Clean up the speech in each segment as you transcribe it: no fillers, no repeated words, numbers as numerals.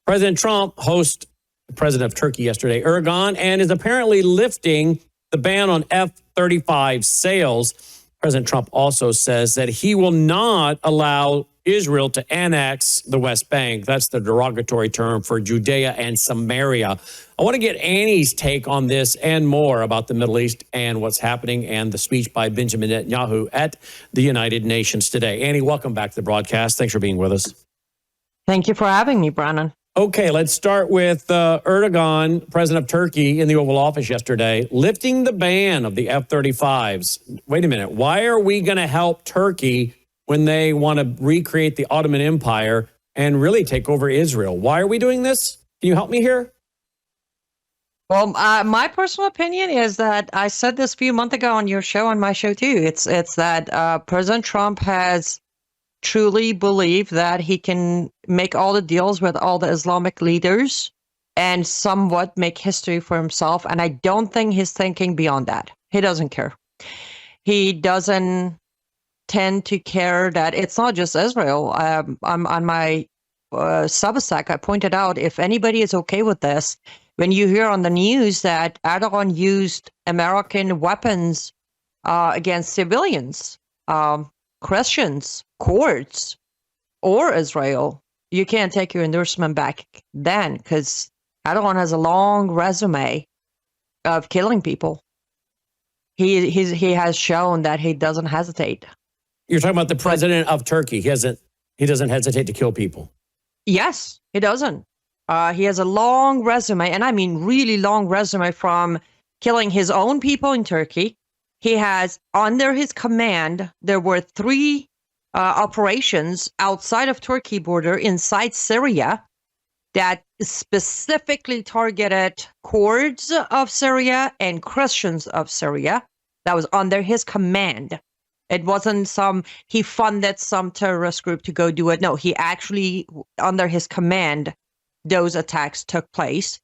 President Trump hosts the president of Turkey yesterday, Erdogan, and is apparently lifting the ban on F-35 sales. President Trump also says that he will not allow Israel to annex the West Bank. That's the derogatory term for Judea and Samaria. I want to get Annie's take on this and more about the Middle East and what's happening and the speech by Benjamin Netanyahu at the United Nations today. Annie, welcome back to the broadcast. Thanks for being with us. Thank you for having me, Brannon. Okay, let's start with Erdogan, president of Turkey, in the Oval Office yesterday, lifting the ban of the F-35s. Wait a minute. Why are we going to help Turkey when they want to recreate the Ottoman Empire and really take over Israel? Why are we doing this? Can you help me here? Well, my personal opinion is that I said this a few months ago on your show, on my show too. It's that President Trump has truly believed that he can make all the deals with all the Islamic leaders and somewhat make history for himself. And I don't think he's thinking beyond that. He doesn't care. He doesn't tend to care that it's not just Israel. On my Substack, I pointed out, if anybody is okay with this, when you hear on the news that Erdogan used American weapons against civilians, Christians, Kurds, or Israel, you can't take your endorsement back then, because Erdogan has a long resume of killing people. He has shown that he doesn't hesitate. You're talking about the president of Turkey. He doesn't hesitate to kill people. Yes, he doesn't. He has a long resume, and I mean really long resume, from killing his own people in Turkey. He has, under his command, there were 3 operations outside of Turkey border inside Syria that specifically targeted Kurds of Syria and Christians of Syria. That was under his command. It wasn't he funded some terrorist group to go do it. No, he actually, under his command, those attacks took place.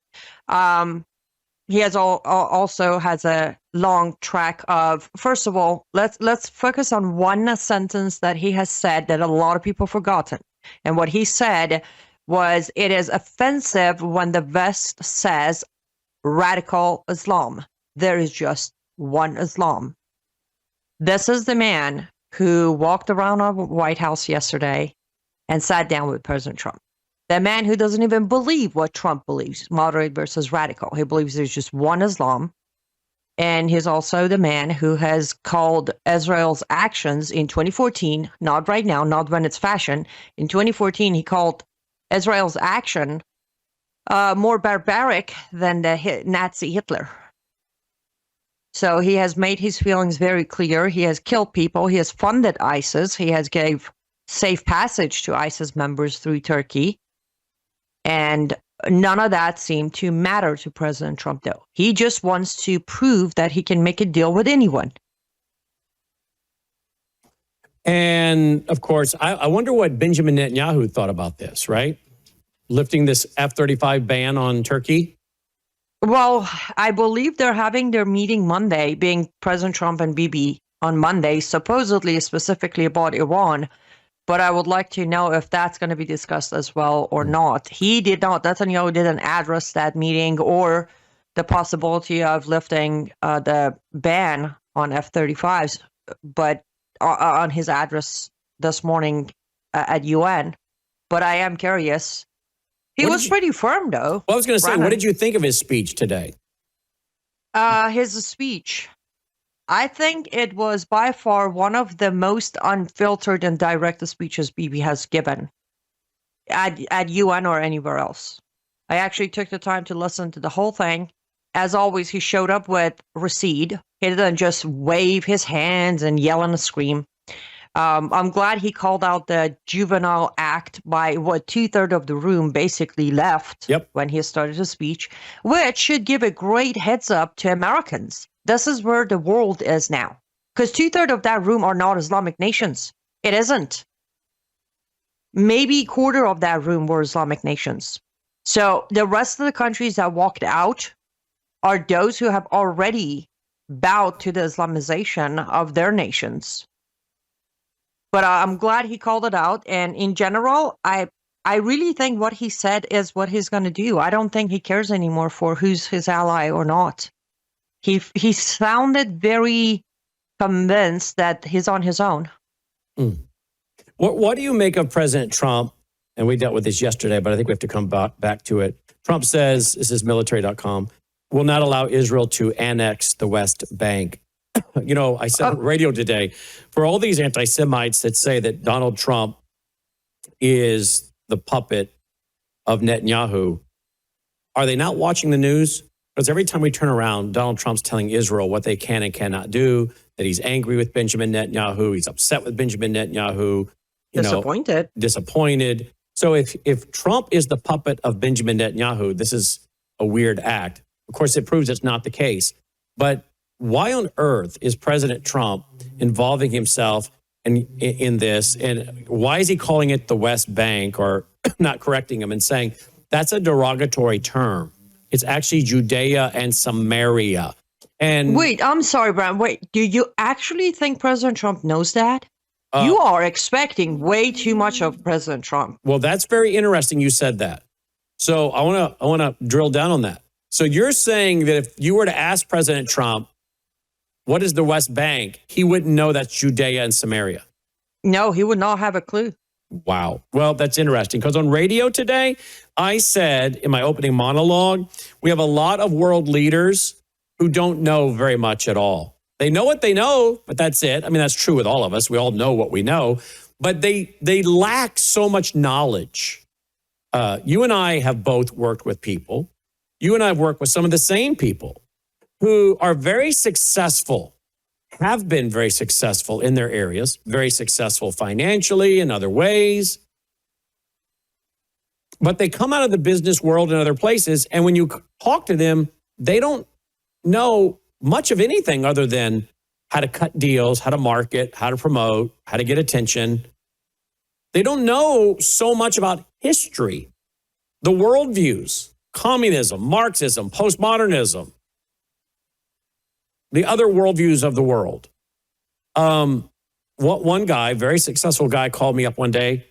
He has also has a long track of, first of all, let's focus on one sentence that he has said that a lot of people forgotten. And what he said was, it is offensive when the West says radical Islam. There is just one Islam. This is the man who walked around the White House yesterday and sat down with President Trump. The man who doesn't even believe what Trump believes, moderate versus radical. He believes there's just one Islam. And he's also the man who has called Israel's actions in 2014, not right now, not when it's fashion. In 2014, he called Israel's action more barbaric than the Nazi Hitler. So he has made his feelings very clear. He has killed people. He has funded ISIS. He has gave safe passage to ISIS members through Turkey. And none of that seemed to matter to President Trump, though. He just wants to prove that he can make a deal with anyone. And, of course, I wonder what Benjamin Netanyahu thought about this, right? Lifting this F-35 ban on Turkey. Well, I believe they're having their meeting Monday, being President Trump and Bibi on Monday, supposedly specifically about Iran. But I would like to know if that's going to be discussed as well or not. He did not, Netanyahu didn't address that meeting or the possibility of lifting the ban on F-35s, but on his address this morning at UN. But I am curious. He was pretty firm, though. Well, I was going to say, Brannon. What did you think of his speech today? His speech. I think it was by far one of the most unfiltered and direct speeches Bibi has given at UN or anywhere else. I actually took the time to listen to the whole thing. As always, he showed up with receipt. He didn't just wave his hands and yell and scream. I'm glad he called out the juvenile act by what 2/3 of the room basically left when he started his speech, which should give a great heads up to Americans. This is where the world is now, because 2/3 of that room are not Islamic nations. It isn't. Maybe a quarter of that room were Islamic nations. So the rest of the countries that walked out are those who have already bowed to the Islamization of their nations. But I'm glad he called it out. And in general, I I really think what he said is what he's going to do. I don't think he cares anymore for who's his ally or not. He sounded very convinced that he's on his own. What do you make of President Trump? And we dealt with this yesterday, but I think we have to come back to it. Trump says, this is military.com, will not allow Israel to annex the West Bank. You know, I said on radio today, for all these anti-Semites that say that Donald Trump is the puppet of Netanyahu, are they not watching the news? Because every time we turn around, Donald Trump's telling Israel what they can and cannot do, that he's angry with Benjamin Netanyahu, he's upset with Benjamin Netanyahu. Disappointed. So if Trump is the puppet of Benjamin Netanyahu, this is a weird act. Of course, it proves it's not the case. But why on earth is President Trump involving himself in this? And why is he calling it the West Bank, or not correcting him and saying that's a derogatory term? It's actually Judea and Samaria. And wait, I'm sorry, Brian. Wait, do you actually think President Trump knows that? You are expecting way too much of President Trump. Well, that's very interesting you said that. So I want to drill down on that. So you're saying that if you were to ask President Trump, what is the West Bank, he wouldn't know that's Judea and Samaria? No, he would not have a clue. Wow. Well, that's interesting, because on radio today, I said in my opening monologue, we have a lot of world leaders who don't know very much at all. They know what they know, but that's it. I mean, that's true with all of us. We all know what we know, but they lack so much knowledge. You and I have both worked with people. You and I have worked with some of the same people who are very successful, have been very successful in their areas, very successful financially in other ways. But they come out of the business world in other places, and when you talk to them, they don't know much of anything other than how to cut deals, how to market, how to promote, how to get attention. They don't know so much about history, the worldviews, communism, Marxism, postmodernism, the other worldviews of the world. One guy, very successful guy, called me up one day.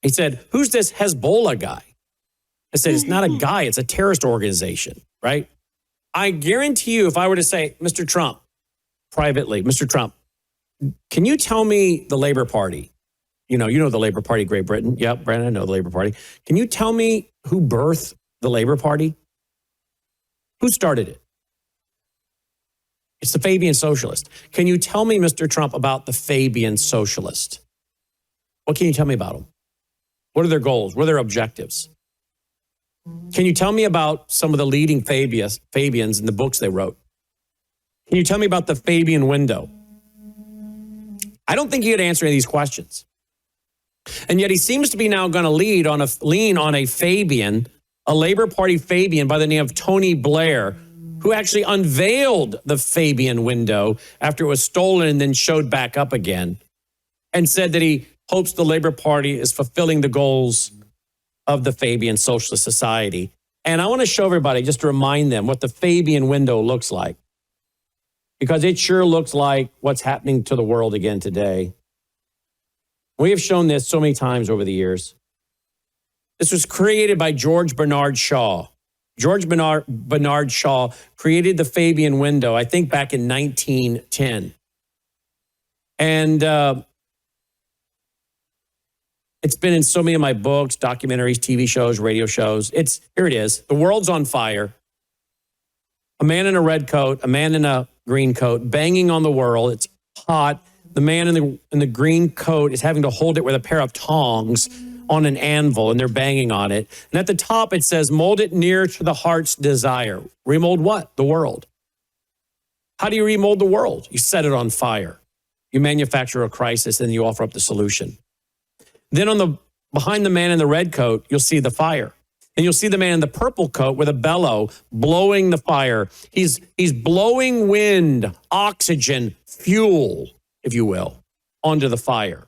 He said, "Who's this Hezbollah guy?" I said, "It's not a guy, it's a terrorist organization," right? I guarantee you, if I were to say, Mr. Trump, privately, Mr. Trump, can you tell me the Labor Party? You know the Labor Party, Great Britain. Yep, Brannon, I know the Labor Party. Can you tell me who birthed the Labor Party? Who started it? It's the Fabian Socialist. Can you tell me, Mr. Trump, about the Fabian Socialist? What can you tell me about them? What are their goals? What are their objectives? Can you tell me about some of the leading Fabians in the books they wrote? Can you tell me about the Fabian window? I don't think he could answer any of these questions. And yet he seems to be now going to lean on a Fabian, a Labor Party Fabian by the name of Tony Blair, who actually unveiled the Fabian window after it was stolen and then showed back up again, and said that he hopes the Labor Party is fulfilling the goals of the Fabian Socialist Society. And I want to show everybody, just to remind them, what the Fabian window looks like, because it sure looks like what's happening to the world again today. We have shown this so many times over the years. This was created by George Bernard Shaw. George Bernard Shaw created the Fabian window, I think back in 1910. And it's been in so many of my books, documentaries, TV shows, radio shows. Here it is. The world's on fire. A man in a red coat, a man in a green coat, banging on the world. It's hot. The man in the green coat is having to hold it with a pair of tongs on an anvil, and they're banging on it. And at the top, it says, "Mold it near to the heart's desire." Remold what? The world. How do you remold the world? You set it on fire. You manufacture a crisis, and you offer up the solution. Then behind the man in the red coat, you'll see the fire. And you'll see the man in the purple coat with a bellow blowing the fire. He's blowing wind, oxygen, fuel, if you will, onto the fire.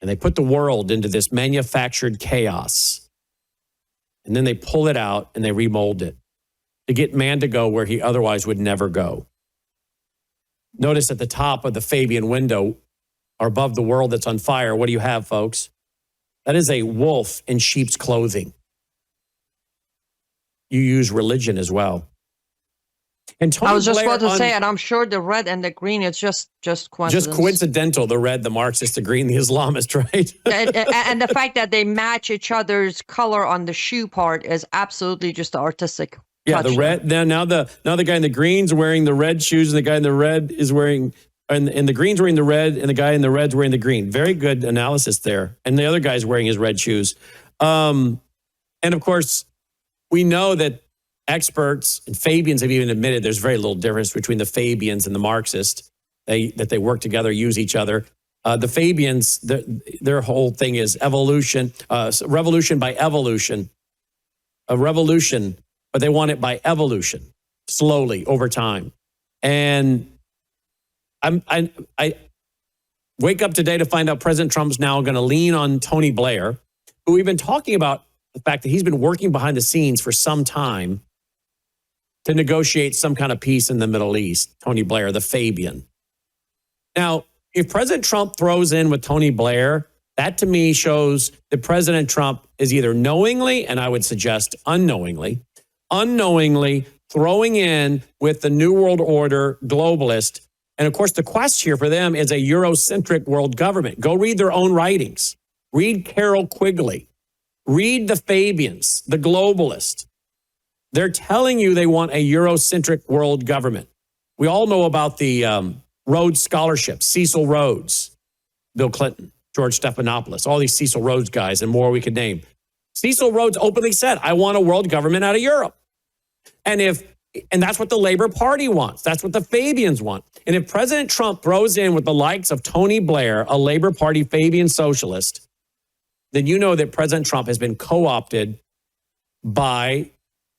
And they put the world into this manufactured chaos. And then they pull it out and they remold it to get man to go where he otherwise would never go. Notice at the top of the Fabian window, or above the world that's on fire, what do you have, folks? That is a wolf in sheep's clothing. You use religion as well. And Tony I was just Blair about to say, and I'm sure the red and the green, it's just coincidence. Just coincidental, the red, the Marxist, the green, the Islamist, right? and the fact that they match each other's color on the shoe part is absolutely just artistic. Yeah, the red. Now the guy in the green's wearing the red shoes, and the guy in the red is wearing, and the green's wearing the red, and the guy in the red's wearing the green. Very good analysis there. And the other guy's wearing his red shoes. And of course, we know that experts and Fabians have even admitted there's very little difference between the Fabians and the Marxists. That they work together, use each other. The Fabians, their whole thing is evolution, revolution by evolution, a revolution, but they want it by evolution, slowly over time. And I wake up today to find out President Trump's now going to lean on Tony Blair, who we've been talking about the fact that he's been working behind the scenes for some time to negotiate some kind of peace in the Middle East. Tony Blair, the Fabian. Now, if President Trump throws in with Tony Blair, that to me shows that President Trump is either knowingly, and I would suggest unknowingly throwing in with the New World Order globalist. And of course, the quest here for them is a Eurocentric world government. Go read their own writings. Read Carol Quigley. Read the Fabians, the globalist. They're telling you they want a Eurocentric world government. We all know about the Rhodes Scholarship, Cecil Rhodes, Bill Clinton, George Stephanopoulos, all these Cecil Rhodes guys and more we could name. Cecil Rhodes openly said, I want a world government out of Europe. And that's what the Labor Party wants. That's what the Fabians want. And if President Trump throws in with the likes of Tony Blair, a Labor Party Fabian socialist, then you know that President Trump has been co-opted by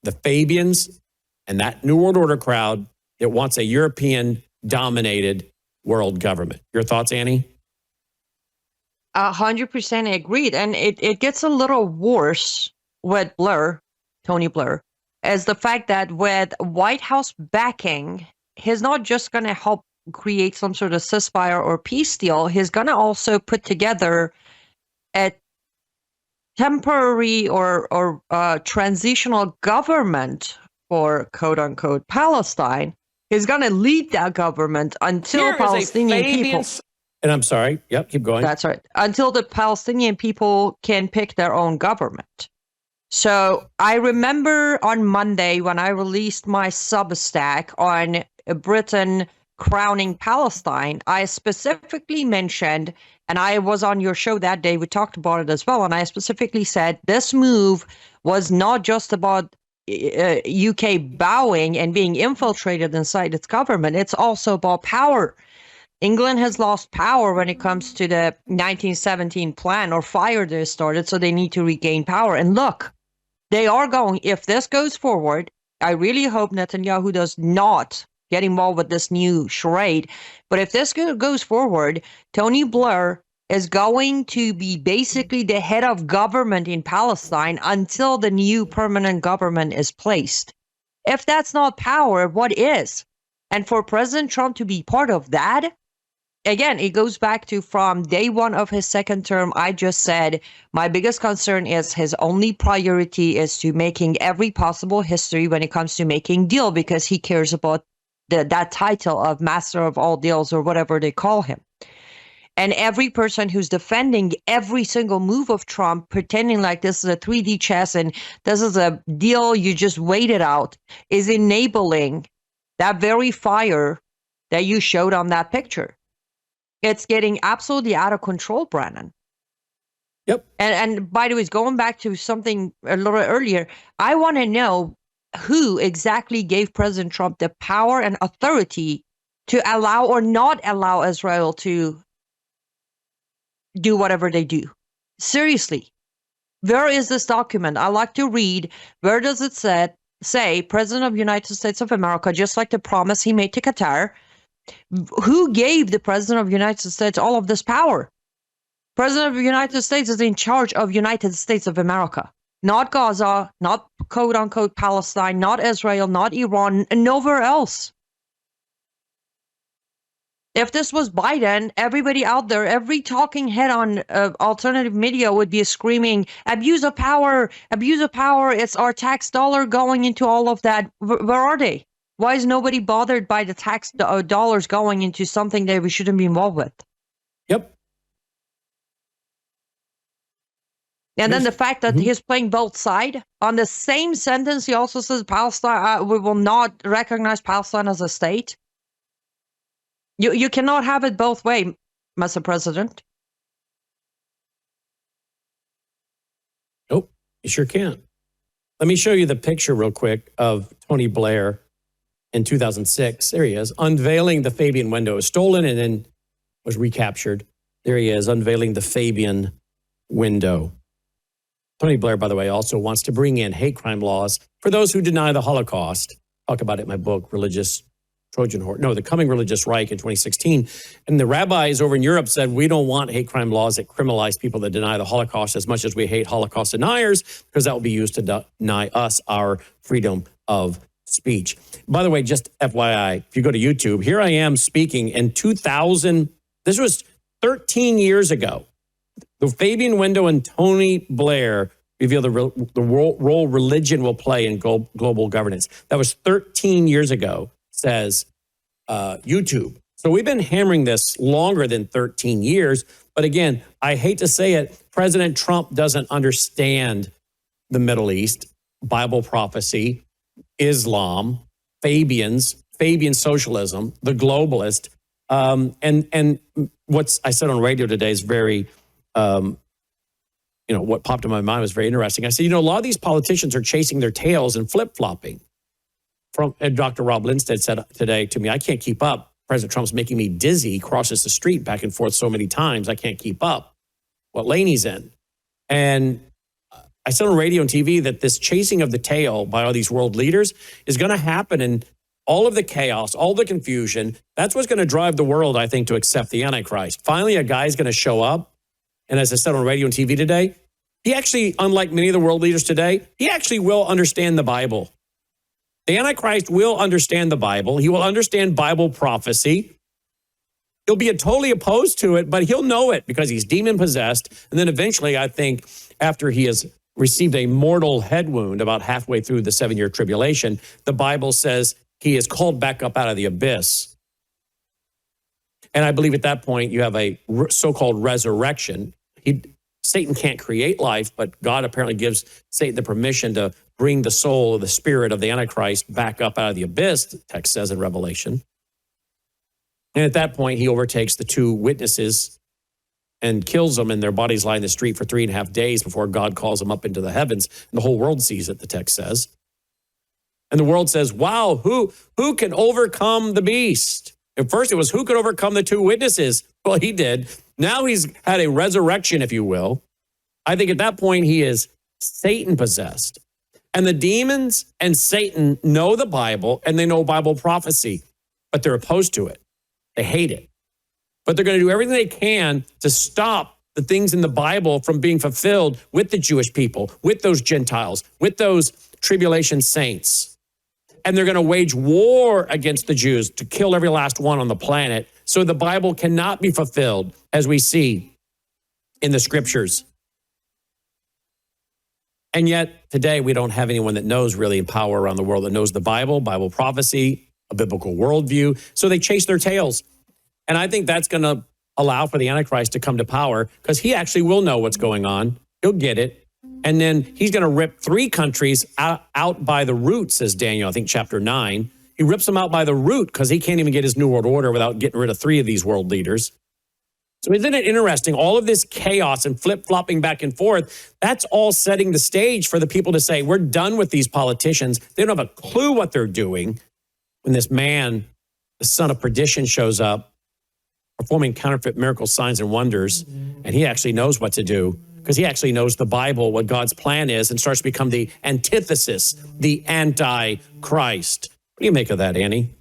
the Fabians and that New World Order crowd that wants a European-dominated world government. Your thoughts, Annie? 100% agreed. And it gets a little worse with Blair, Tony Blair, as the fact that with White House backing, he's not just going to help create some sort of ceasefire or peace deal. He's going to also put together a temporary or transitional government for quote-unquote Palestine. He's going to lead that government until Palestinian people... And I'm sorry. Yep, keep going. That's right. Until the Palestinian people can pick their own government. So I remember on Monday when I released my Substack on Britain crowning Palestine, I specifically mentioned, and I was on your show that day, we talked about it as well, and I specifically said this move was not just about UK bowing and being infiltrated inside its government. It's also about power. England has lost power when it comes to the 1917 plan or fire they started, so they need to regain power. And look, they are going, if this goes forward, I really hope Netanyahu does not get involved with this new charade. But if this goes forward, Tony Blair is going to be basically the head of government in Palestine until the new permanent government is placed. If that's not power, what is? And for President Trump to be part of that, again, it goes back to from day one of his second term, I just said, my biggest concern is his only priority is to making every possible history when it comes to making deal because he cares about that title of master of all deals or whatever they call him. And every person who's defending every single move of Trump, pretending like this is a 3D chess and this is a deal you just waited out, is enabling that very fire that you showed on that picture. It's getting absolutely out of control, Brannon. Yep. And by the way, going back to something a little earlier, I want to know who exactly gave President Trump the power and authority to allow or not allow Israel to do whatever they do. Seriously, where is this document? I like to read. Where does it say President of the United States of America, just like the promise he made to Qatar? Who gave the President of the United States all of this power? President of the United States is in charge of United States of America, not Gaza, not quote-unquote Palestine, not Israel, not Iran, and nowhere else. If this was Biden, everybody out there, every talking head on alternative media would be screaming, abuse of power, it's our tax dollar going into all of that. Where are they? Why is nobody bothered by the tax dollars going into something that we shouldn't be involved with? Yep. And then the fact that he's playing both sides. On the same sentence, he also says Palestine, we will not recognize Palestine as a state. You cannot have it both ways, Mr. President. Nope, you sure can't. Let me show you the picture real quick of Tony Blair in 2006. There he is, unveiling the Fabian window. It was stolen and then was recaptured. There he is, unveiling the Fabian window. Tony Blair, by the way, also wants to bring in hate crime laws for those who deny the Holocaust. Talk about it in my book, Religious Trojan Horse. No, The Coming Religious Reich in 2016. And the rabbis over in Europe said, we don't want hate crime laws that criminalize people that deny the Holocaust as much as we hate Holocaust deniers, because that will be used to deny us our freedom of speech. By the way, just FYI, if you go to YouTube, here I am speaking in 2000. This was 13 years ago. The Fabian window and Tony Blair reveal the role religion will play in global governance. That was 13 years ago, says YouTube. So we've been hammering this longer than 13 years. But again, I hate to say it, President Trump doesn't understand the Middle East, Bible prophecy, Islam, Fabian socialism, the globalist. And what's I said on radio today is very, what popped in my mind was very interesting. I said, a lot of these politicians are chasing their tails and flip-flopping. And Dr. Rob Lindstedt said today to me, I can't keep up. President Trump's making me dizzy. He crosses the street back and forth so many times. I can't keep up what lane he's in. And I said on radio and TV that this chasing of the tail by all these world leaders is going to happen, and all of the chaos, all the confusion, that's what's going to drive the world, I think, to accept the Antichrist. Finally, a guy's going to show up. And as I said on radio and TV today, he actually, unlike many of the world leaders today, he actually will understand the Bible. The Antichrist will understand the Bible. He will understand Bible prophecy. He'll be totally opposed to it, but he'll know it because he's demon-possessed. And then eventually, I think, after he has received a mortal head wound about halfway through the 7-year tribulation, the Bible says he is called back up out of the abyss. And I believe at that point, you have a so-called resurrection. Satan can't create life, but God apparently gives Satan the permission to bring the soul or the spirit of the Antichrist back up out of the abyss, the text says in Revelation. And at that point, he overtakes the two witnesses and kills them, and their bodies lie in the street for 3.5 days before God calls them up into the heavens. And the whole world sees it, the text says. And the world says, wow, who can overcome the beast? At first, it was who could overcome the two witnesses? Well, he did. Now he's had a resurrection, if you will. I think at that point, he is Satan-possessed. And the demons and Satan know the Bible, and they know Bible prophecy, but they're opposed to it. They hate it. But they're going to do everything they can to stop the things in the Bible from being fulfilled with the Jewish people, with those Gentiles, with those tribulation saints. And they're going to wage war against the Jews to kill every last one on the planet. So the Bible cannot be fulfilled as we see in the scriptures. And yet today we don't have anyone that knows really in power around the world that knows the Bible, Bible prophecy, a biblical worldview. So they chase their tails. And I think that's going to allow for the Antichrist to come to power because he actually will know what's going on. He'll get it. And then he's going to rip 3 countries out by the root, says Daniel, I think chapter 9. He rips them out by the root because he can't even get his New World Order without getting rid of 3 of these world leaders. So isn't it interesting? All of this chaos and flip-flopping back and forth, that's all setting the stage for the people to say, we're done with these politicians. They don't have a clue what they're doing. When this man, the son of perdition, shows up, performing counterfeit miracle signs and wonders, and he actually knows what to do because he actually knows the Bible, what God's plan is, and starts to become the antithesis, the anti-Christ. What do you make of that, Annie?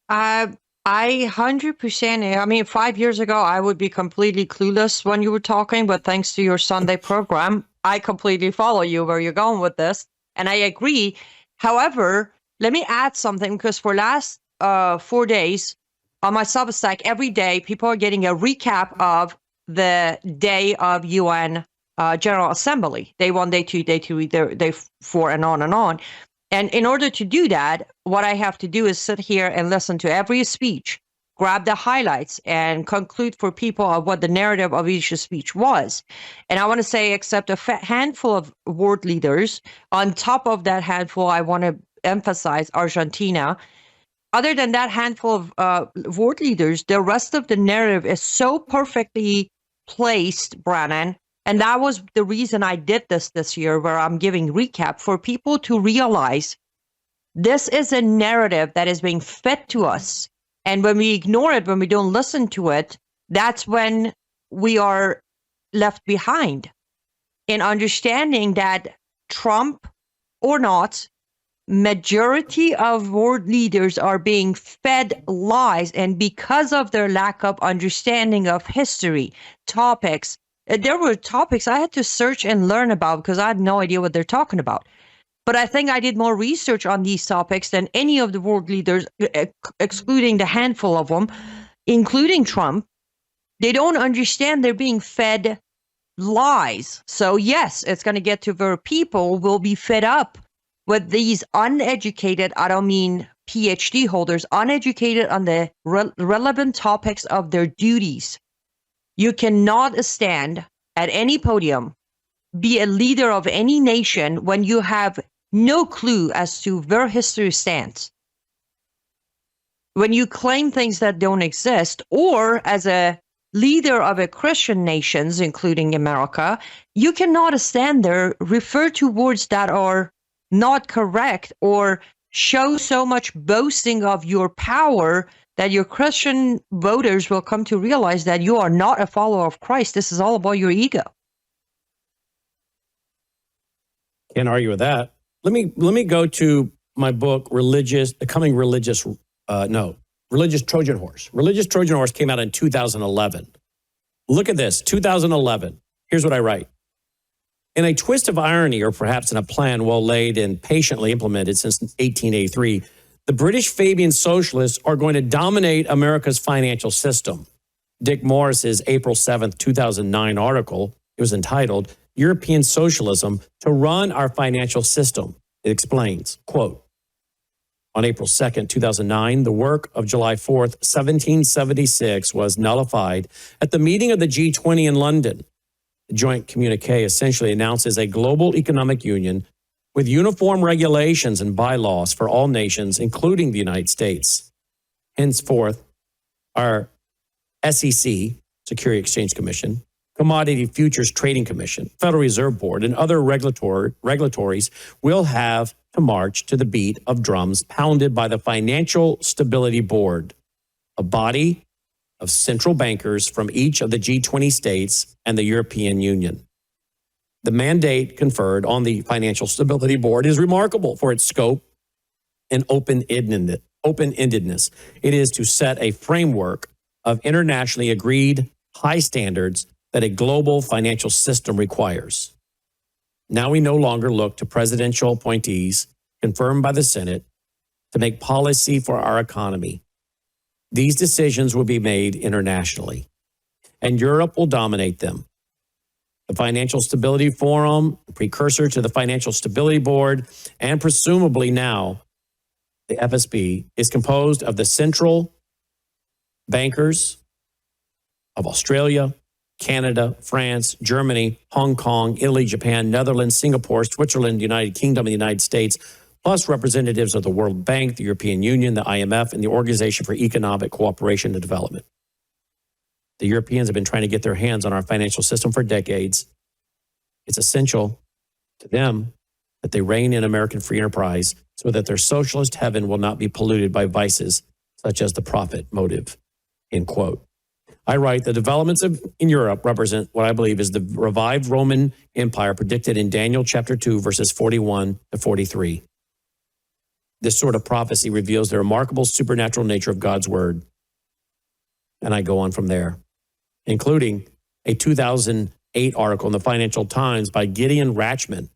I 100%. I mean, 5 years ago, I would be completely clueless when you were talking, but thanks to your Sunday program, I completely follow you where you're going with this, and I agree. However, let me add something because for last 4 days, on my Substack every day, people are getting a recap of the day of UN General Assembly, day 1, day 2, day 3, day 4, and on and on. And in order to do that, what I have to do is sit here and listen to every speech, grab the highlights, and conclude for people of what the narrative of each speech was. And I want to say, except a handful of world leaders, on top of that handful, I want to emphasize Argentina. Other than that handful of world leaders, the rest of the narrative is so perfectly placed, Brannon. And that was the reason I did this year, where I'm giving recap for people to realize this is a narrative that is being fed to us. And when we ignore it, when we don't listen to it, that's when we are left behind in understanding that Trump or not, majority of world leaders are being fed lies. And because of their lack of understanding of history, topics, there were topics I had to search and learn about because I had no idea what they're talking about. But I think I did more research on these topics than any of the world leaders, excluding the handful of them, including Trump. They don't understand they're being fed lies. So yes, it's going to get to where people will be fed up with these uneducated, I don't mean PhD holders, uneducated on the relevant topics of their duties. You cannot stand at any podium, be a leader of any nation when you have no clue as to where history stands. When you claim things that don't exist, or as a leader of a Christian nations, including America, you cannot stand there, refer to words that are not correct, or show so much boasting of your power that your Christian voters will come to realize that you are not a follower of Christ. This is all about your ego. Can't argue with that. Let me go to my book, Religious Trojan Horse. Religious Trojan Horse came out in 2011. Look at this, 2011. Here's what I write. In a twist of irony, or perhaps in a plan well laid and patiently implemented since 1883, the British Fabian socialists are going to dominate America's financial system. Dick Morris's April 7th, 2009 article, it was entitled, European Socialism to Run Our Financial System. It explains, quote, on April 2nd, 2009, the work of July 4th, 1776 was nullified at the meeting of the G20 in London. The joint communique essentially announces a global economic union with uniform regulations and bylaws for all nations, including the United States. Henceforth, our SEC, Security Exchange Commission, Commodity Futures Trading Commission, Federal Reserve Board, and other regulatories will have to march to the beat of drums pounded by the Financial Stability Board, a body of central bankers from each of the G20 states and the European Union. The mandate conferred on the Financial Stability Board is remarkable for its scope and open-endedness. It is to set a framework of internationally agreed high standards that a global financial system requires. Now we no longer look to presidential appointees confirmed by the Senate to make policy for our economy. These decisions will be made internationally, and Europe will dominate them. The Financial Stability Forum, precursor to the Financial Stability Board, and presumably now the FSB, is composed of the central bankers of Australia, Canada, France, Germany, Hong Kong, Italy, Japan, Netherlands, Singapore, Switzerland, the United Kingdom, and the United States, plus representatives of the World Bank, the European Union, the IMF, and the Organization for Economic Cooperation and Development. The Europeans have been trying to get their hands on our financial system for decades. It's essential to them that they rein in American free enterprise so that their socialist heaven will not be polluted by vices such as the profit motive, end quote. I write, the developments in Europe represent what I believe is the revived Roman Empire predicted in Daniel chapter 2, verses 41 to 43. This sort of prophecy reveals the remarkable supernatural nature of God's word. And I go on from there, including a 2008 article in the Financial Times by Gideon Rachman.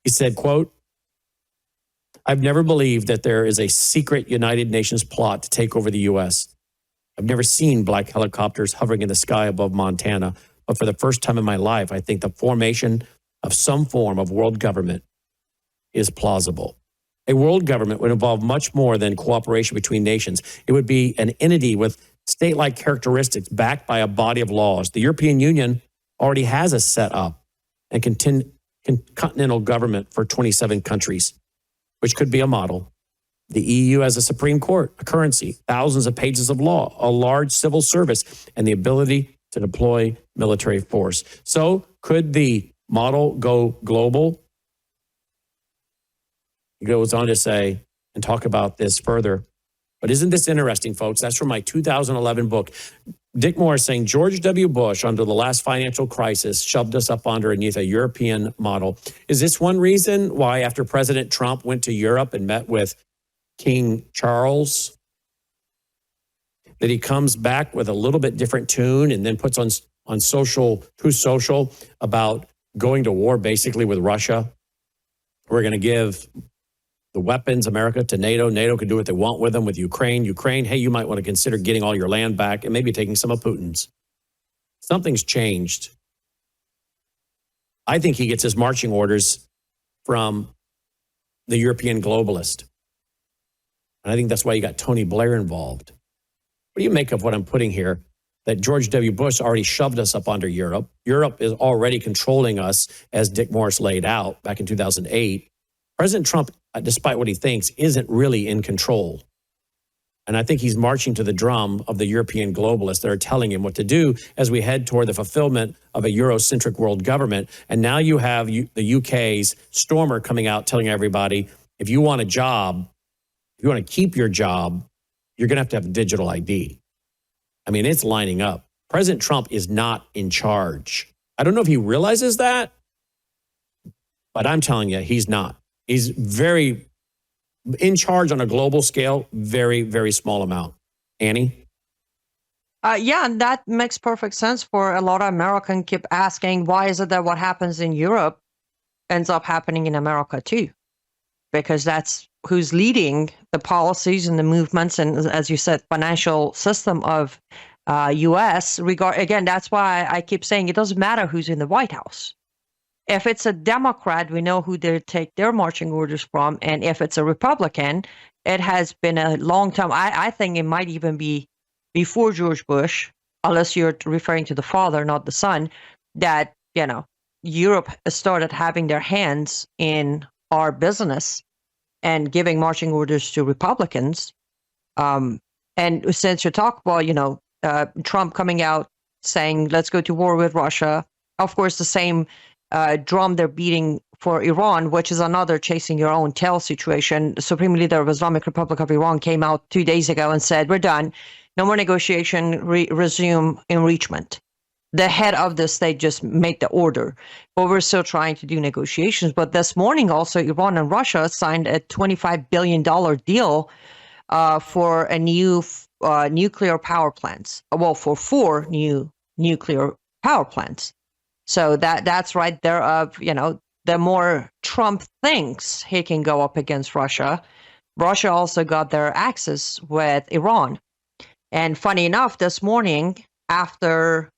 He said, quote, I've never believed that there is a secret United Nations plot to take over the U.S. I've never seen black helicopters hovering in the sky above Montana, but for the first time in my life, I think the formation of some form of world government is plausible. A world government would involve much more than cooperation between nations. It would be an entity with state-like characteristics backed by a body of laws. The European Union already has a set up and continental government for 27 countries, which could be a model. The EU has a Supreme Court, a currency, thousands of pages of law, a large civil service, and the ability to deploy military force. So could the model go global? He goes on to say and talk about this further. But isn't this interesting, folks? That's from my 2011 book. Dick Morris saying George W. Bush, under the last financial crisis, shoved us up underneath a European model. Is this one reason why, after President Trump went to Europe and met with King Charles, that he comes back with a little bit different tune and then puts on Truth Social about going to war basically with Russia? We're going to give the weapons, America, to NATO. NATO can do what they want with them with Ukraine. Ukraine, hey, you might want to consider getting all your land back and maybe taking some of Putin's. Something's changed. I think he gets his marching orders from the European globalist. And I think that's why you got Tony Blair involved. What do you make of what I'm putting here? That George W. Bush already shoved us up under Europe. Europe is already controlling us, as Dick Morris laid out back in 2008. President Trump, despite what he thinks, isn't really in control. And I think he's marching to the drum of the European globalists that are telling him what to do as we head toward the fulfillment of a Eurocentric world government. And now you have the UK's Stormer coming out telling everybody, if you want a job, if you want to keep your job, you're going to have a digital ID. I mean, it's lining up. President Trump is not in charge. I don't know if he realizes that, but I'm telling you, he's not. He's very in charge on a global scale, very, very small amount. Annie? Yeah, and that makes perfect sense for a lot of Americans keep asking, why is it that what happens in Europe ends up happening in America too? Because that's who's leading the policies and the movements and, as you said, financial system of U.S. Again, that's why I keep saying it doesn't matter who's in the White House. If it's a Democrat, we know who they take their marching orders from. And if it's a Republican, it has been a long time. I think it might even be before George Bush, unless you're referring to the father, not the son, that, Europe started having their hands in our business and giving marching orders to Republicans. And since you talk about, Trump coming out saying, let's go to war with Russia, of course, the same drum they're beating for Iran, which is another chasing your own tail situation. Supreme Leader of Islamic Republic of Iran came out 2 days ago and said, we're done. No more negotiation, resume enrichment. The head of the state just made the order, but we're still trying to do negotiations. But this morning also, Iran and Russia signed a $25 billion deal for a new nuclear power plants. Well, for 4 new nuclear power plants. So that's right there of, the more Trump thinks he can go up against Russia, Russia also got their axis with Iran. And funny enough, this morning, after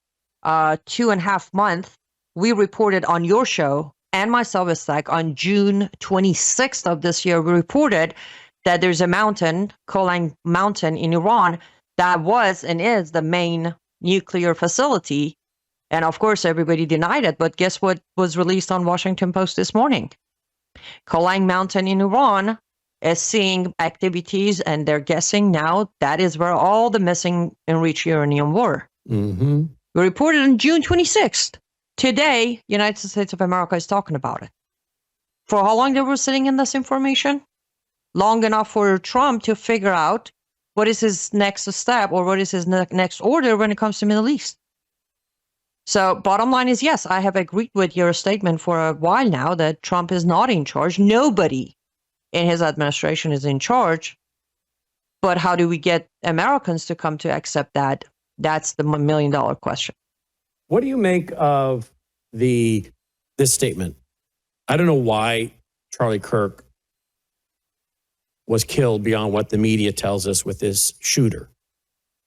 2.5 months, we reported on your show and myself as like on June 26th of this year, we reported that there's a mountain, Kolang Mountain in Iran, that was and is the main nuclear facility. And of course, everybody denied it. But guess what was released on Washington Post this morning? Kolang Mountain in Iran is seeing activities, and they're guessing now that is where all the missing enriched uranium were. Mm-hmm. We reported on June 26th. Today, United States of America is talking about it. For how long they were sitting in this information? Long enough for Trump to figure out what is his next step or what is his next order when it comes to Middle East. So bottom line is, yes, I have agreed with your statement for a while now that Trump is not in charge. Nobody in his administration is in charge. But how do we get Americans to come to accept that? That's the $1 million question. What do you make of this statement? I don't know why Charlie Kirk was killed beyond what the media tells us with this shooter.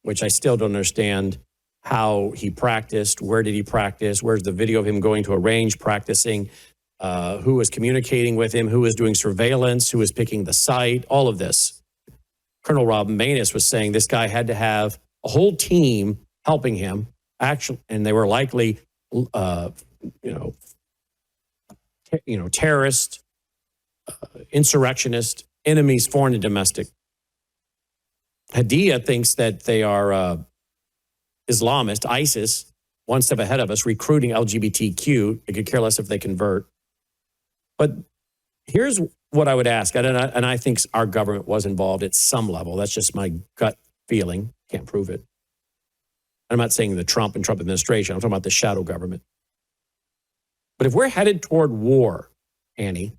which I still don't understand how he practiced. Where did he practice? Where's the video of him going to a range practicing? Who was communicating with him? Who was doing surveillance? Who was picking the site? All of this. Colonel Rob Maness was saying this guy had to have a whole team helping him, actually, and they were likely, terrorist, insurrectionist, enemies, foreign and domestic. Hadia thinks that they are Islamist, ISIS, one step ahead of us, recruiting LGBTQ. They could care less if they convert. But here's what I would ask, and I think our government was involved at some level. That's just my gut feeling. Can't prove it. I'm not saying the Trump administration. I'm talking about the shadow government. But if we're headed toward war, Annie,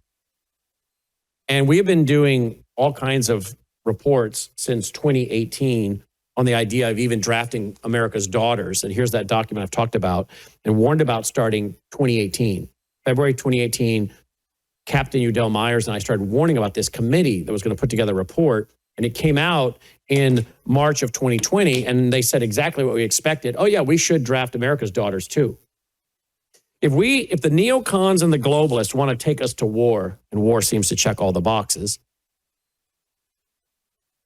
and we have been doing all kinds of reports since 2018 on the idea of even drafting America's daughters, and here's that document I've talked about and warned about starting 2018. February 2018, Captain Udell Myers and I started warning about this committee that was going to put together a report, and it came out in March of 2020, and they said exactly what we expected. Oh, yeah, we should draft America's daughters, too. If the neocons and the globalists want to take us to war, and war seems to check all the boxes,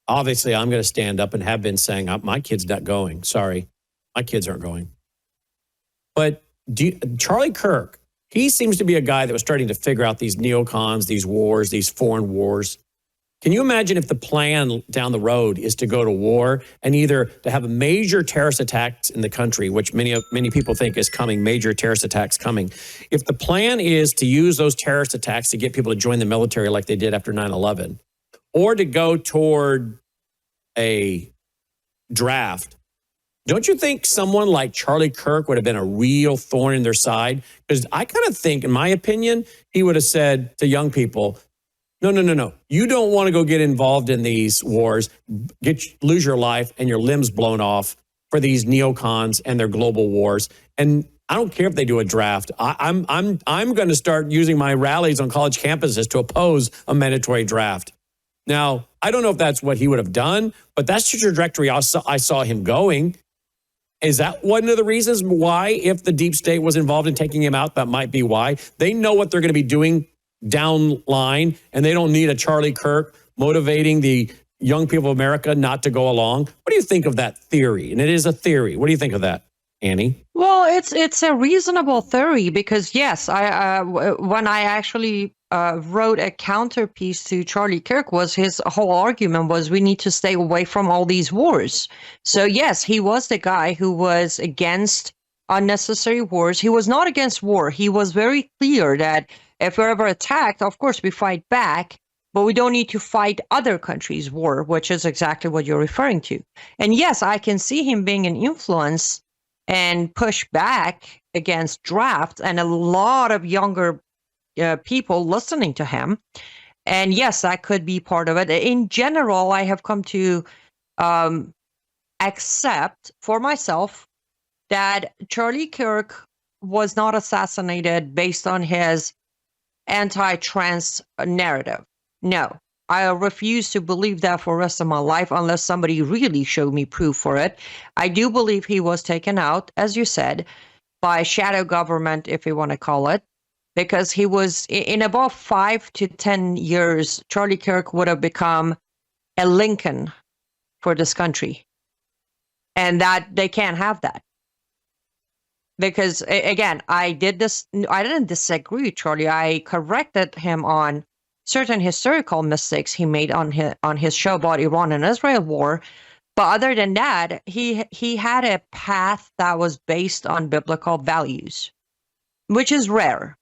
obviously I'm going to stand up and have been saying, my kid's not going. Sorry, my kids aren't going. But Charlie Kirk, he seems to be a guy that was starting to figure out these neocons, these wars, these foreign wars. Can you imagine if the plan down the road is to go to war and either to have a major terrorist attacks in the country, which many people think is coming, major terrorist attacks coming. If the plan is to use those terrorist attacks to get people to join the military like they did after 9/11, or to go toward a draft, don't you think someone like Charlie Kirk would have been a real thorn in their side? Because I kind of think, in my opinion, he would have said to young people, no. You don't want to go get involved in these wars, lose your life and your limbs blown off for these neocons and their global wars. And I don't care if they do a draft. I'm going to start using my rallies on college campuses to oppose a mandatory draft. Now, I don't know if that's what he would have done, but that's the trajectory I saw him going. Is that one of the reasons why, if the deep state was involved in taking him out, that might be why? They know what they're going to be doing down line, and they don't need a Charlie Kirk motivating the young people of America not to go along. What do you think of that theory? And it is a theory. What do you think of that, Annie? Well, it's a reasonable theory because, yes, when I actually wrote a counterpiece to Charlie Kirk, his whole argument was we need to stay away from all these wars. So, yes, he was the guy who was against unnecessary wars. He was not against war. He was very clear that if we're ever attacked, of course, we fight back, but we don't need to fight other countries' war, which is exactly what you're referring to. And yes, I can see him being an influence and push back against drafts and a lot of younger people listening to him. And yes, that could be part of it. In general, I have come to accept for myself that Charlie Kirk was not assassinated based on his anti-trans narrative. No, I refuse to believe that for the rest of my life unless somebody really showed me proof for it. I do believe he was taken out, as you said, by shadow government, if you want to call it, because he was in about 5 to 10 years, Charlie Kirk would have become a Lincoln for this country. And that they can't have that. Because, again, I didn't disagree with Charlie. I corrected him on certain historical mistakes he made on his show about Iran and Israel war. But other than that, he had a path that was based on biblical values, which is rare.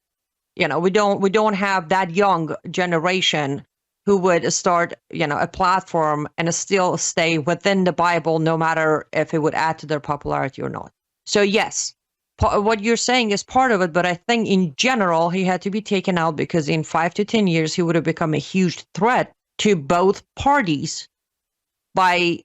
You know, we don't have that young generation who would start, a platform and still stay within the Bible, no matter if it would add to their popularity or not. So yes, what you're saying is part of it, but I think in general, he had to be taken out because in 5 to 10 years, he would have become a huge threat to both parties by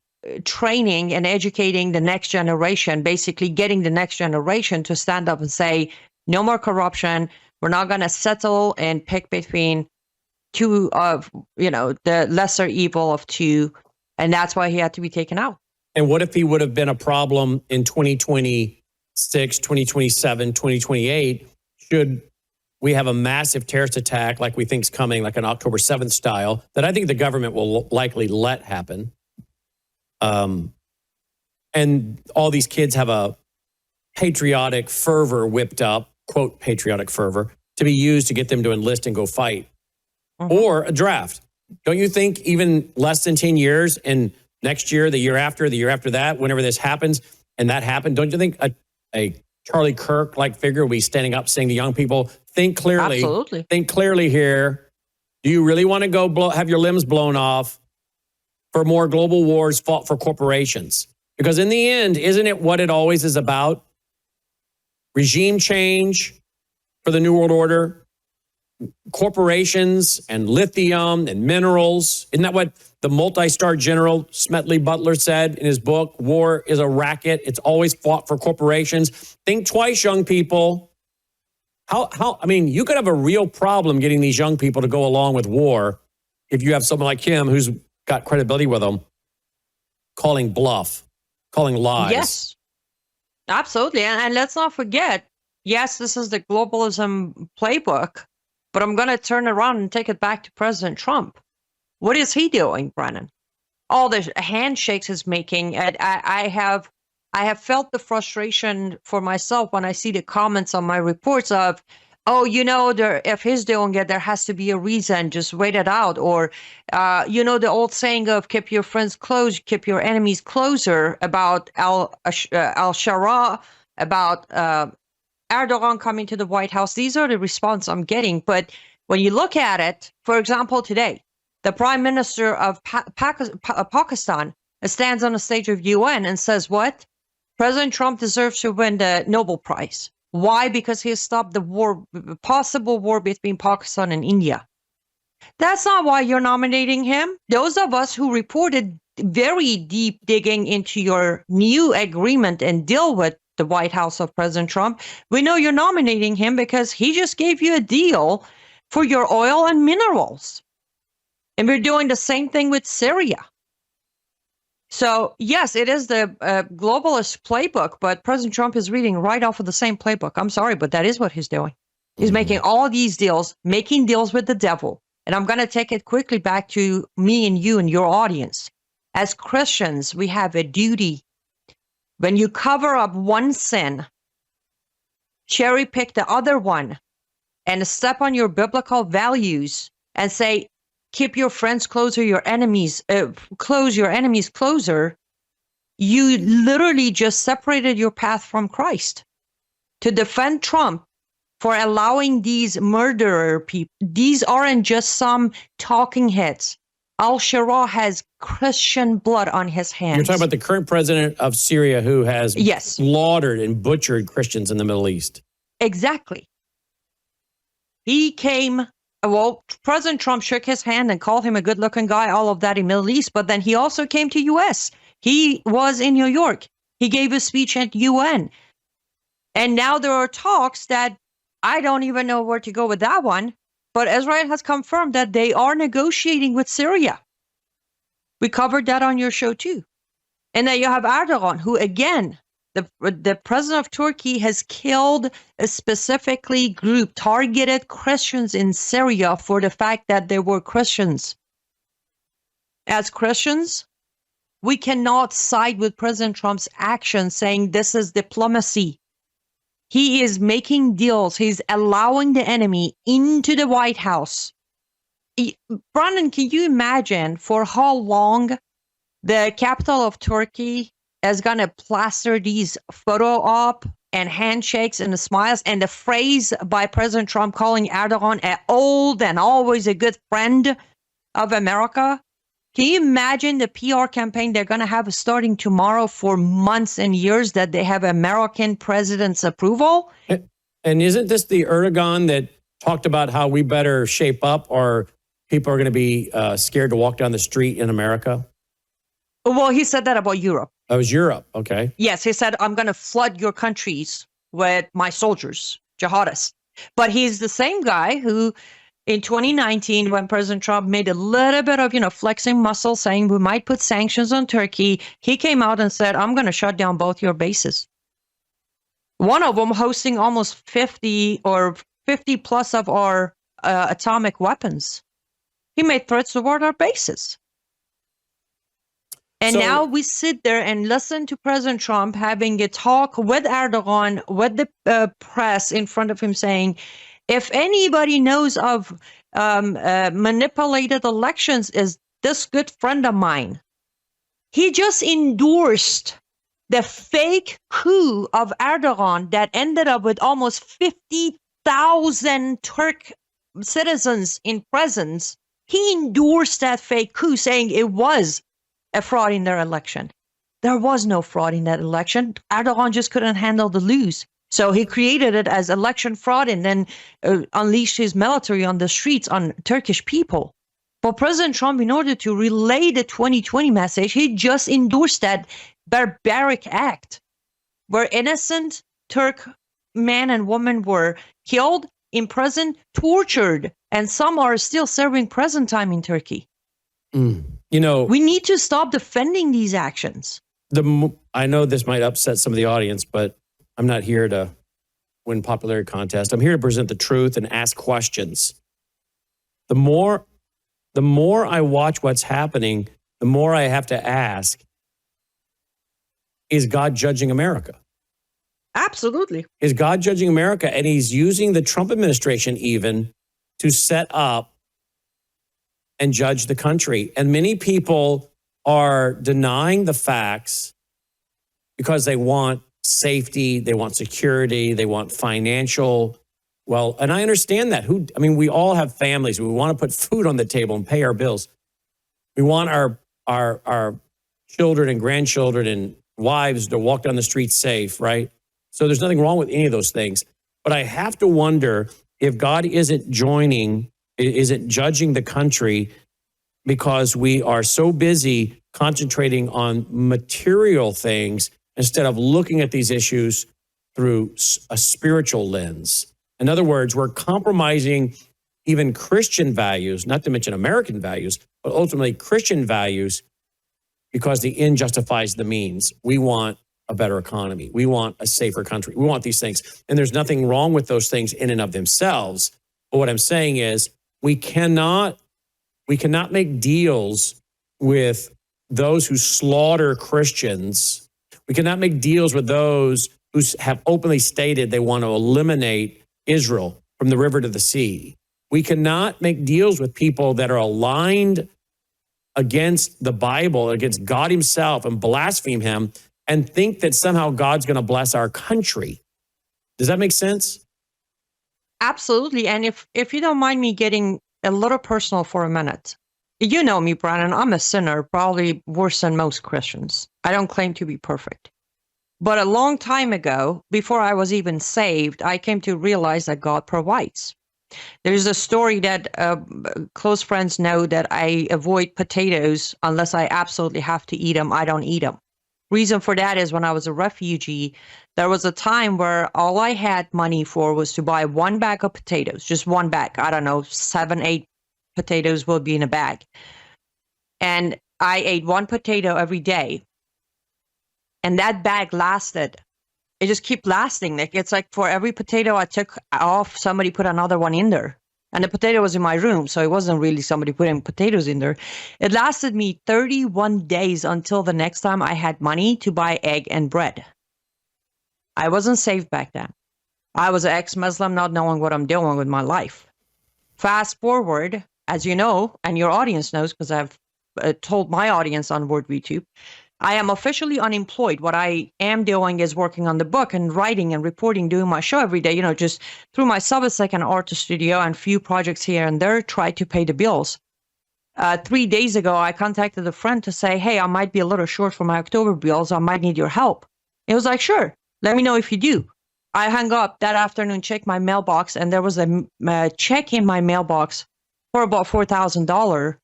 training and educating the next generation, basically getting the next generation to stand up and say, no more corruption. We're not going to settle and pick between two of, the lesser evil of two. And that's why he had to be taken out. And what if he would have been a problem in 2026, 2027, 2028? Should we have a massive terrorist attack like we think is coming, like an October 7th style, that I think the government will likely let happen? And all these kids have a patriotic fervor whipped up, quote, patriotic fervor, to be used to get them to enlist and go fight. Or a draft. Don't you think even less than 10 years and next year, the year after that, whenever this happens, and that happened, don't you think a Charlie Kirk-like figure will be standing up saying to young people, think clearly. Absolutely. Think clearly here. Do you really want to go have your limbs blown off for more global wars fought for corporations? Because in the end, isn't it what it always is about? Regime change for the New World Order, corporations and lithium and minerals. Isn't that what the multi-star general Smedley Butler said in his book, War is a Racket? It's always fought for corporations. Think twice, young people. I mean, you could have a real problem getting these young people to go along with war if you have someone like him who's got credibility with them, calling bluff, calling lies. Yes, absolutely. And let's not forget, yes, this is the globalism playbook, but I'm going to turn around and take it back to President Trump. What is he doing, Brannon? All the handshakes he's making. And I have felt the frustration for myself when I see the comments on my reports of, oh, if he's doing it, there has to be a reason. Just wait it out. Or, the old saying of keep your friends close, keep your enemies closer, about al-Shara, about Erdogan coming to the White House. These are the response I'm getting. But when you look at it, for example, today, the Prime Minister of Pakistan stands on the stage of UN and says, what? President Trump deserves to win the Nobel Prize. Why? Because he has stopped the possible war between Pakistan and India. That's not why you're nominating him. Those of us who reported very deep digging into your new agreement and deal with the White House of President Trump, we know you're nominating him because he just gave you a deal for your oil and minerals. And we're doing the same thing with Syria. So, yes, it is the globalist playbook, but President Trump is reading right off of the same playbook. I'm sorry, but that is what he's doing. He's making all these deals, making deals with the devil. And I'm going to take it quickly back to me and you and your audience. As Christians, we have a duty. When you cover up one sin, cherry pick the other one, and step on your biblical values and say, keep your friends closer, your enemies, close your enemies closer, you literally just separated your path from Christ. To defend Trump for allowing these murderer people, these aren't just some talking heads. Al-Shara has Christian blood on his hands. You're talking about the current president of Syria who has slaughtered and butchered Christians in the Middle East. Exactly. He came, President Trump shook his hand and called him a good-looking guy, all of that in Middle East, but then he also came to U.S. He was in New York. He gave a speech at UN. And now there are talks that I don't even know where to go with that one, but Israel has confirmed that they are negotiating with Syria. We covered that on your show too. And then you have Erdogan, who again, the president of Turkey has killed a specifically group, targeted Christians in Syria for the fact that they were Christians. As Christians, we cannot side with President Trump's actions saying this is diplomacy. He is making deals. He's allowing the enemy into the White House. Brannon, can you imagine for how long the capital of Turkey is going to plaster these photo op and handshakes and the smiles and the phrase by President Trump calling Erdogan an old and always a good friend of America? Can you imagine the PR campaign they're going to have starting tomorrow for months and years that they have American president's approval? And isn't this the Erdogan that talked about how we better shape up or people are going to be scared to walk down the street in America? Well, he said that about Europe. That was Europe. Okay. Yes, he said, I'm going to flood your countries with my soldiers, jihadists. But he's the same guy who in 2019, when President Trump made a little bit of, flexing muscle, saying we might put sanctions on Turkey, he came out and said, I'm going to shut down both your bases. One of them hosting almost 50 or 50 plus of our atomic weapons. He made threats toward our bases. And now we sit there and listen to President Trump having a talk with Erdogan, with the press in front of him saying, if anybody knows of manipulated elections, is this good friend of mine. He just endorsed the fake coup of Erdogan that ended up with almost 50,000 Turk citizens in prisons. He endorsed that fake coup, saying it was a fraud in their election. There was no fraud in that election. Erdogan just couldn't handle the lose. So he created it as election fraud and then unleashed his military on the streets on Turkish people. But President Trump, in order to relay the 2020 message, he just endorsed that barbaric act where innocent Turk men and women were killed, imprisoned, tortured, and some are still serving prison time in Turkey. We need to stop defending these actions. I know this might upset some of the audience, but I'm not here to win popularity contest. I'm here to present the truth and ask questions. The more I watch what's happening, the more I have to ask, is God judging America? Absolutely. Is God judging America? And he's using the Trump administration even to set up and judge the country. And many people are denying the facts because they want safety, they want security, they want financial. Well, and I understand that. We all have families. We want to put food on the table and pay our bills. We want our children and grandchildren and wives to walk down the street safe, right? So there's nothing wrong with any of those things. But I have to wonder if God isn't judging the country because we are so busy concentrating on material things instead of looking at these issues through a spiritual lens. In other words, we're compromising even Christian values, not to mention American values, but ultimately Christian values because the end justifies the means. We want a better economy. We want a safer country. We want these things. And there's nothing wrong with those things in and of themselves. But what I'm saying is we cannot make deals with those who slaughter Christians. We cannot make deals with those who have openly stated they want to eliminate Israel from the river to the sea. We cannot make deals with people that are aligned against the Bible, against God himself, and blaspheme him and think that somehow God's going to bless our country. Does that make sense? Absolutely. And if you don't mind me getting a little personal for a minute, you know me, Brannon, I'm a sinner, probably worse than most Christians. I don't claim to be perfect. But a long time ago, before I was even saved, I came to realize that God provides. There's a story that close friends know that I avoid potatoes unless I absolutely have to eat them. I don't eat them. Reason for that is when I was a refugee, there was a time where all I had money for was to buy one bag of potatoes, just one bag. I don't know, 7, 8 potatoes will be in a bag. And I ate one potato every day. And that bag lasted. It just kept lasting. It's like for every potato I took off, somebody put another one in there. And the potato was in my room, so it wasn't really somebody putting potatoes in there. It lasted me 31 days until the next time I had money to buy egg and bread. I wasn't saved back then. I was an ex-Muslim, not knowing what I'm doing with my life. Fast forward, as you know, and your audience knows, because I've told my audience on Word YouTube, I am officially unemployed. What I am doing is working on the book and writing and reporting, doing my show every day, just through my Substack and art studio and few projects here and there, try to pay the bills. 3 days ago, I contacted a friend to say, hey, I might be a little short for my October bills. I might need your help. It was like, sure, let me know if you do. I hung up that afternoon, checked my mailbox, and there was a check in my mailbox for about $4,000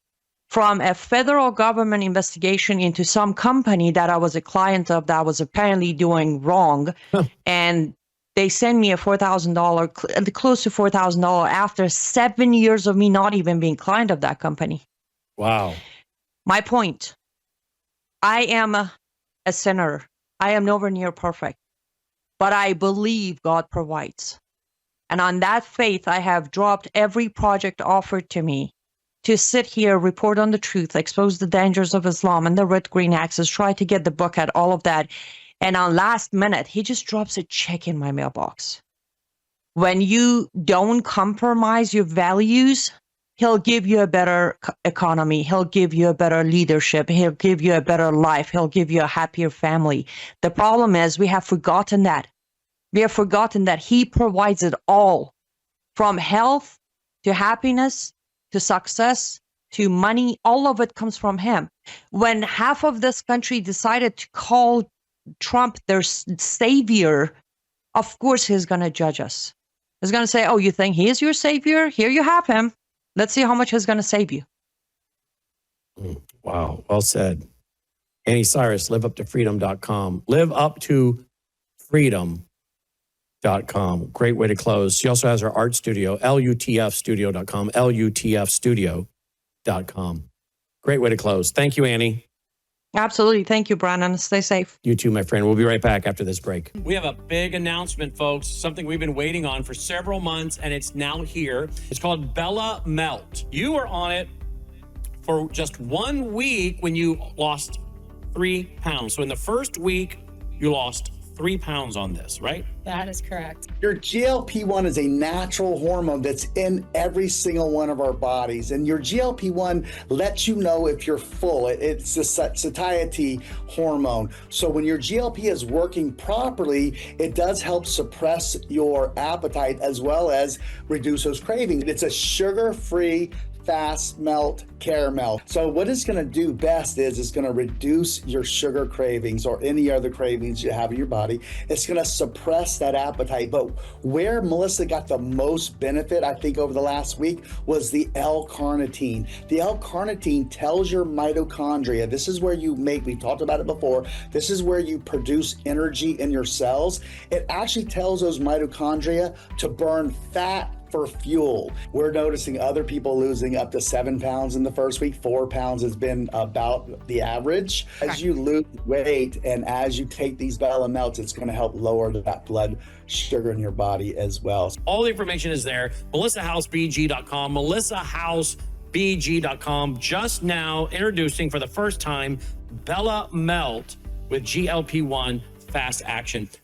from a federal government investigation into some company that I was a client of that was apparently doing wrong. And They send me a $4,000, close to $4,000 after 7 years of me not even being client of that company. Wow. My point, I am a sinner. I am nowhere near perfect, but I believe God provides. And on that faith, I have dropped every project offered to me to sit here, report on the truth, expose the dangers of Islam and the red green axis, try to get the book at all of that. And on last minute, he just drops a check in my mailbox. When you don't compromise your values, he'll give you a better economy. He'll give you a better leadership. He'll give you a better life. He'll give you a happier family. The problem is we have forgotten that. We have forgotten that he provides it all, from health to happiness to success to money. All of it comes from him. When half of this country decided to call Trump their savior, of course he's going to judge us. He's going to say, oh, you think he is your savior? Here you have him. Let's see how much he's going to save you. Wow. Well said. Annie Cyrus, liveuptofreedom.com. Liveuptofreedom.com. Great way to close. She also has her art studio, lutfstudio.com, lutfstudio.com. Great way to close. Thank you, Annie. Absolutely. Thank you, Brannon. Stay safe. You too, my friend. We'll be right back after this break. We have a big announcement, folks, something we've been waiting on for several months, and it's now here. It's called Bella Melt. You were on it for just 1 week when you lost 3 pounds. So in the first week, you lost 3 pounds on this, right? That is correct. Your GLP-1 is a natural hormone that's in every single one of our bodies. And your GLP-1 lets you know if you're full. It's a satiety hormone. So when your GLP is working properly, it does help suppress your appetite as well as reduce those cravings. It's a sugar-free fast melt caramel. So what it's going to do best is it's going to reduce your sugar cravings or any other cravings you have in your body. It's going to suppress that appetite. But where Melissa got the most benefit, I think, over the last week was the L-carnitine. The L-carnitine tells your mitochondria, this is where you make, we've talked about it before, this is where you produce energy in your cells. It actually tells those mitochondria to burn fat for fuel. We're noticing other people losing up to 7 pounds in the first week. 4 pounds has been about the average. As you lose weight and as you take these Bella Melts, it's going to help lower that blood sugar in your body as well. All the information is there. MelissaHowseBG.com, MelissaHowseBG.com. Just now introducing for the first time Bella Melt with GLP-1 Fast Action.